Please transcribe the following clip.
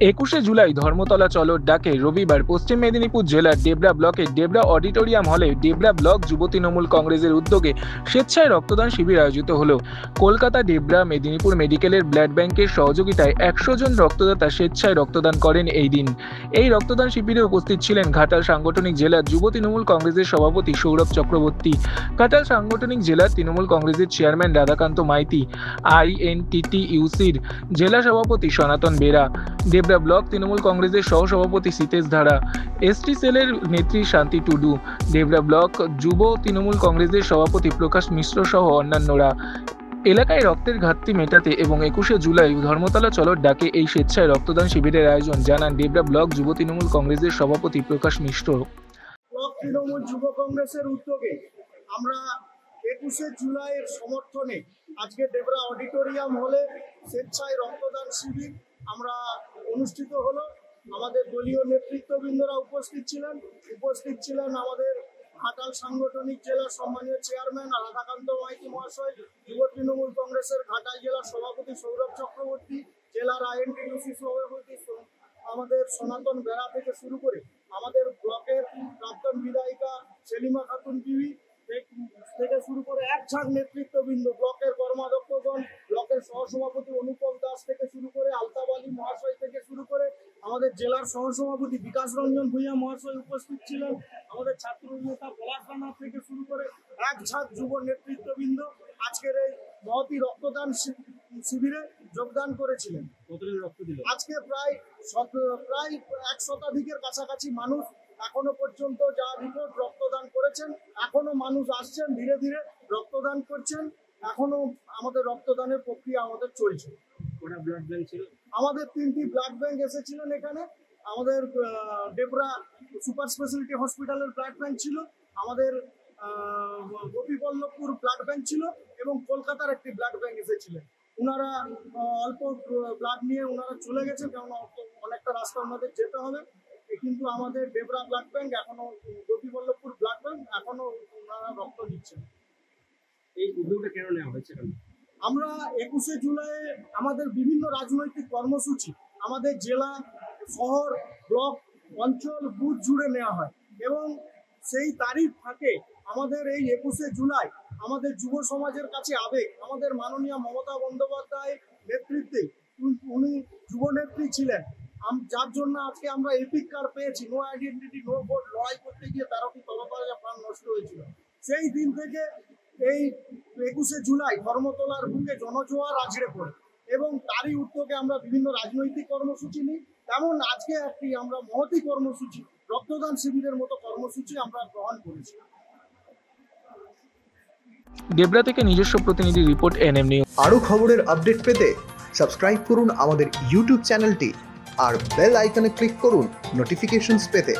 21শে জুলাই ধর্মতলা চলোর ডাকে রবিবার পশ্চিম মেদিনীপুর জেলার ডেবরা ব্লকের ডেবরা অডিটোরিয়াম হলে ডেবরা ব্লক যুব তৃণমূল কংগ্রেসের উদ্যোগে স্বেচ্ছায় রক্তদান শিবির আয়োজিত হলো। কলকাতা ডেবরা মেদিনীপুর মেডিকেলের ব্লাড ব্যাংকের সহযোগিতায় 100 জন রক্তদাতা স্বেচ্ছায় রক্তদান করেন এই দিন। এই রক্তদান শিবিরে উপস্থিত ছিলেন ঘাটাল সাংগঠনিক জেলার যুব তৃণমূল কংগ্রেসের সভাপতি সৌরভ চক্রবর্তী, ঘাটাল সাংগঠনিক জেলার তৃণমূল কংগ্রেসের চেয়ারম্যান রাধাকান্ত মাইতি, INTTUCর জেলা সভাপতি সনাতন বেরা, ডেবরা ব্লক তৃণমূল কংগ্রেসের সহসভাপতি সীতেশ ধারা, ST সেলের নেত্রী শান্তি টুডু, ডেবরা ব্লক যুব তৃণমূল কংগ্রেসের সভাপতি প্রকাশ মিশ্র সহ অন্যান্যরা। এলাকায় রক্তের ঘাটতি মেটাতে এবং 21শে জুলাই ধর্মতলা চলোর ডাকে এই স্বেচ্ছায় রক্তদান শিবিরের আয়োজন জানান ডেবরা ব্লক যুব তৃণমূল কংগ্রেসের সভাপতি প্রকাশ মিশ্র। ব্লক তৃণমূল যুব কংগ্রেসের উদ্যোগে আমরা 21শে জুলাইয়ের সমর্থনে আজকে ডেবরা অডিটোরিয়াম হলে স্বেচ্ছায় রক্তদান শিবির আমরা অনুষ্ঠিত হলো। আমাদের দলীয় নেতৃত্ববৃন্দরা উপস্থিত ছিলেন আমাদের ঘাটাল সাংগঠনিক জেলার সম্মানীয় চেয়ারম্যান রাধাকান্ত মাইতি মহাশয়, যুব তৃণমূল কংগ্রেসের ঘাটাল জেলার সভাপতি সৌরভ চক্রবর্তী, জেলার INTTUC সভাপতি আমাদের সনাতন বেড়া থেকে শুরু করে আমাদের ব্লকের প্রাক্তন বিধায়িকা সেলিমা খাতুন টিভি থেকে শুরু করে এক ঝাঁক নেতৃত্ববৃন্দ, ব্লকের কর্মাধ্যক্ষগণ, ব্লকের সহসভাপতি অনুপম দাস থেকে শুরু করে আলতাফ আলী মহাশয় থেকে শুরু করে আমাদের জেলার সহসভাপতি বিকাশ রঞ্জন ভূঁইয়া মহাশয় উপস্থিত ছিলেন, আমাদের ছাত্র নেতা পলাশ রানা থেকে শুরু করে এক ঝাঁক যুব নেতৃত্ববৃন্দ আজকের এই মহতি রক্তদান শিবিরে যোগদান করেছিলেন। আজকে প্রায় 1 শতাধিকের কাছাকাছি মানুষ এখনো পর্যন্ত যা রিপোর্ট রক্তদান করেছেন। এখনো মানুষ আসছেন, ধীরে ধীরে রক্তদান করছেন। এখনো আমাদের রক্তদানের প্রক্রিয়া আমাদের চলছে। আমাদের 3টি ব্লাড ব্যাংক এসেছিলেন এখানে। আমাদের ডেবরা সুপার স্পেশালিটি হসপিটালের ব্লাড ব্যাংক ছিল, আমাদের গোপীবল্লভপুর ব্লাড ব্যাংক ছিল এবং কলকাতার একটি ব্লাড ব্যাংক এসেছিলেন। ওনারা অল্প ব্লাড নিয়ে ওনারা চলে গেছেন, কারণ অনেকটা রাস্তা ওনাদের যেতে হবে। কিন্তু আমাদের ডেবরা ব্লাড ব্যাংক এখনো, গোপীবল্লভপুর ব্লাড ব্যাংক এখনো ওনারা রক্ত দিচ্ছেন। এই উদ্যোগটা কেন নেওয়া হয়েছে? আমরা 21শে জুলাই আমাদের বিভিন্ন রাজনৈতিক কর্মসূচি আমাদের জেলা, শহর, ব্লক, অঞ্চল, বুথ জুড়ে নেওয়া হয় এবং সেই তারিখ থাকে আমাদের এই 21শে জুলাই আমাদের যুব সমাজের কাছে আবেগ। আমাদের মাননীয় মমতা বন্দ্যোপাধ্যায় নেতৃত্বে উনি যুব নেত্রী ছিলেন, যার জন্য আজকে আমরা এপিক কার্ড পেয়েছি। নো আইডেন্টিটি নো ভোট লড়াই করতে গিয়ে 13টি তরতাজা প্রাণ নষ্ট হয়েছিল। সেই দিন থেকে এই 21শে জুলাই ধর্মতলার বুকে জনজোয়ার আছড়ে পড়ে এবং তারই উদ্যোগে আমরা বিভিন্ন রাজনৈতিক কর্মসূচি নিই। তেমন আজকে একটি আমরা মহতি কর্মসূচি, রক্তদান শিবিরের মতো কর্মসূচি আমরা গ্রহণ করেছি। ডেবরা থেকে নিজস্ব প্রতিনিধি রিপোর্ট NM নিউজ। আরও খবরের আপডেট পেতে সাবস্ক্রাইব করুন আমাদের ইউটিউব চ্যানেলটি আর বেল আইকনে ক্লিক করুন নোটিফিকেশনস পেতে।